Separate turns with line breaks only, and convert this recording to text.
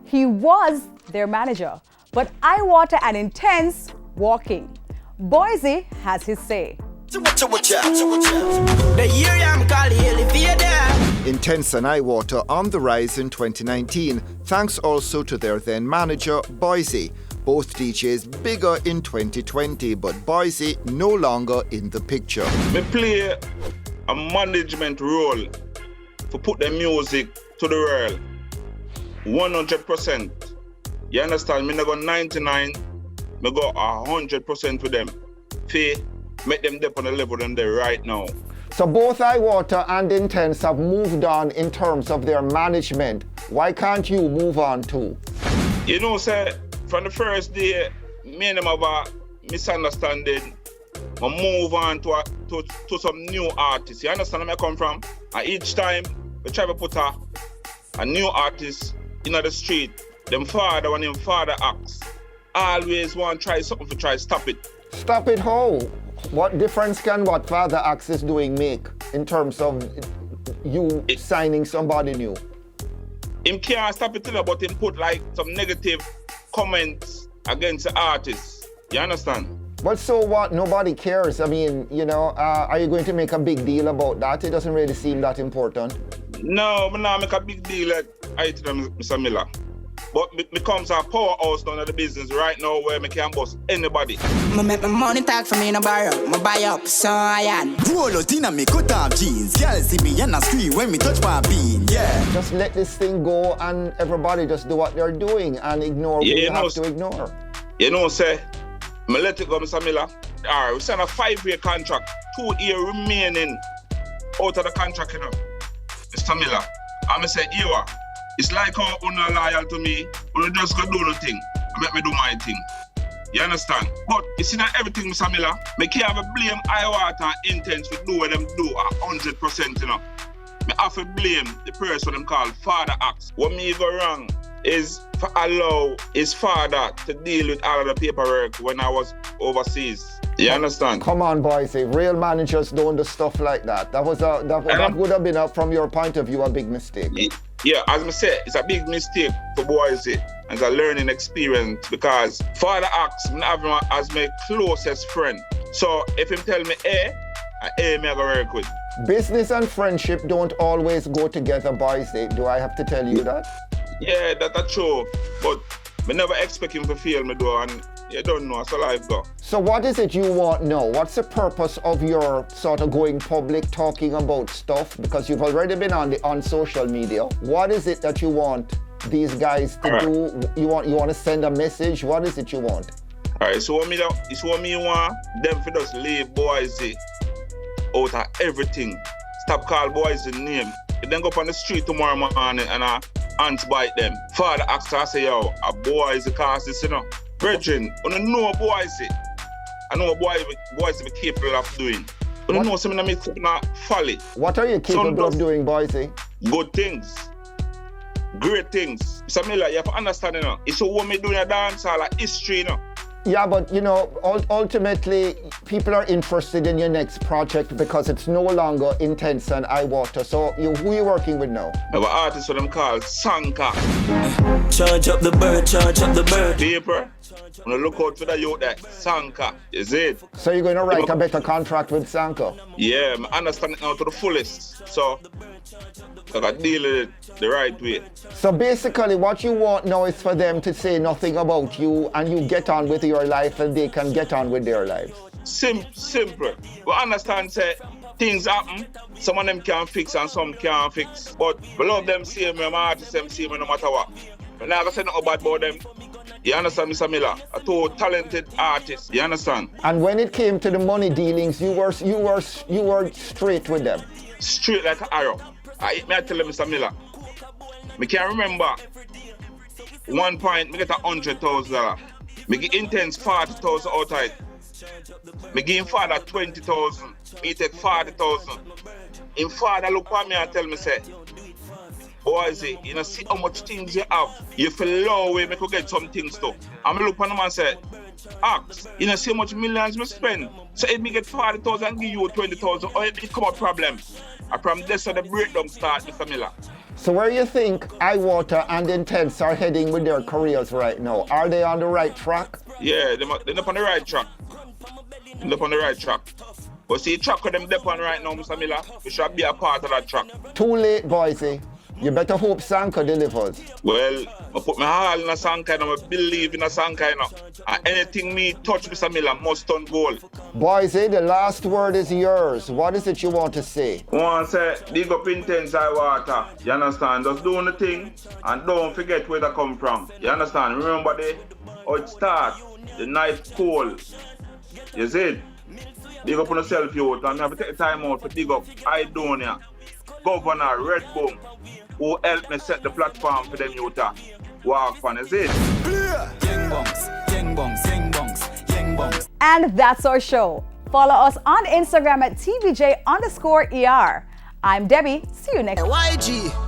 He was their manager, but Iwater and Intense walking. Boysie has his say.
Intense and Iwater on the rise in 2019, thanks also to their then manager, Boysie. Both DJs bigger in 2020, but Boysie no longer in the picture.
Me play a management role to put the music to the world. 100%. You understand? Me not go 99, me go 100% with them. Fair, make them dip on the level them there right now.
So both Iwater and Intense have moved on in terms of their management. Why can't you move on too?
You know, sir, from the first day, me and them have a misunderstanding. I move on to some new artists. You understand where I come from? And each time, we try to put a new artist in the street. Them father, when them father acts, always want to try something to try to stop it.
Stop it how? What difference can what Father Axe is doing make in terms of you signing somebody new?
Him can't stop it, but him put like some negative comments against the artist. You understand?
But so what? Nobody cares. I mean, you know, are you going to make a big deal about that? It doesn't really seem that important.
No, I'm not make a big deal like I tell them, Mr. Miller. But it becomes a powerhouse down in the business right now where I can boss anybody.
I make my money talk for me, no borrow. I buy up, so I am.
Roll out in me cut off jeans. Girl see me and I scream when me touch my bean, yeah.
Just let this thing go and everybody just do what they're doing and ignore what you have to ignore.
You know, say, I let it go, Mr. Miller. All right, we signed a 5-year contract, 2 years remaining out of the contract, you know. Mr. Miller, I'm say, Ewa, it's like how you're not loyal to me, you just go do the thing and make me do my thing. You understand? But you see not everything, Mr. Miller, I can't have a blame Iwater and Intense to do what them do 100%, you know. I have to blame the person them call Father Axe. What me go wrong is to allow his father to deal with all of the paperwork when I was overseas. You understand?
Come on, Boysie. Real managers don't do stuff like that. That would have been, from your point of view, a big mistake.
Yeah, as I said, it's a big mistake for Boysie and a learning experience because Father Axe, I have him as my closest friend. So if him tell me A, me I go work with.
Business and friendship don't always go together, Boysie. Do I have to tell you that?
Yeah, that's true. But I never expect him to feel me though, and you don't know, so life go.
So what is it you want now? What's the purpose of your sort of going public, talking about stuff? Because you've already been on social media. What is it that you want these guys to do? You want to send a message? What is it you want?
Alright, so what me want them to just leave Boysie out of everything. Stop call Boysie name. If then go up on the street tomorrow morning and ants bite them. Father asks her, say, yo, a Boysie cause this, you know. Virgin, you know Boysie. I know Boysie be capable of doing. You know something that makes it folly.
What are you capable of doing, Boysie?
Good things. Great things. Mr. Miller, you have to understand, you know. It's what me doing a dance hall, like history, you know.
Yeah, but you know, ultimately, people are interested in your next project because it's no longer Intense and Iwater. So, who are you working with now?
I have an artist what them call Sanka.
Charge up the bird, charge up the bird.
Paper, when you look out for the youth that Sanka, is it?
So you're going to write a better contract with Sanka?
Yeah, I understand it now to the fullest. So, I can deal with it the right way.
So basically what you want now is for them to say nothing about you and you get on with your life and they can get on with their lives.
Simple. We understand say things happen, some of them can fix and some can't fix. But we love them see me, my artists them see me no matter what. I'm not gonna say nothing bad about them. You understand, Mr. Miller? A two talented artist. You understand?
And when it came to the money dealings, you were straight with them.
Straight like an arrow. I tell them, Mr. Miller. I can remember one point, I get $100,000. I get Intense 40,000 out of it. I give him father 20,000. Me take 40,000. Him father look at me and tell me, say, Boysie, you know, see how much things you have. You feel low way, I could get some things too. And I look at him and say, Ask, you know, see how much millions we spend. So if me get 40,000 and give you 20,000, or it become a problem. And from this, the breakdown start, Mr. Miller.
So where you think Iwater and Intense are heading with their careers right now? Are they on the right track?
Yeah, they're up on the right track. They're up on the right track. But see, track with them dep on right now, Mr. Miller. We should be a part of that track.
Too late, Boysie. You better hope Sanka delivers.
Well, I put my heart in a Sanka and I believe in a Sanka. And anything me touch, Mr. Miller, must turn gold.
Boysie, the last word is yours. What is it you want to say?
I want to say, dig up Intense Iwater. You understand? Just doing the thing and don't forget where they come from. You understand? Remember how it starts. The night cold. You see it? Dig up on yourself, youth, and you have to take time out to dig up Idonia, Governor Red Bone, who helped me set the platform for them youth to walk on, is it?
And that's our show. Follow us on Instagram at TVJ_ER. I'm Debbie. See you next time.
YG.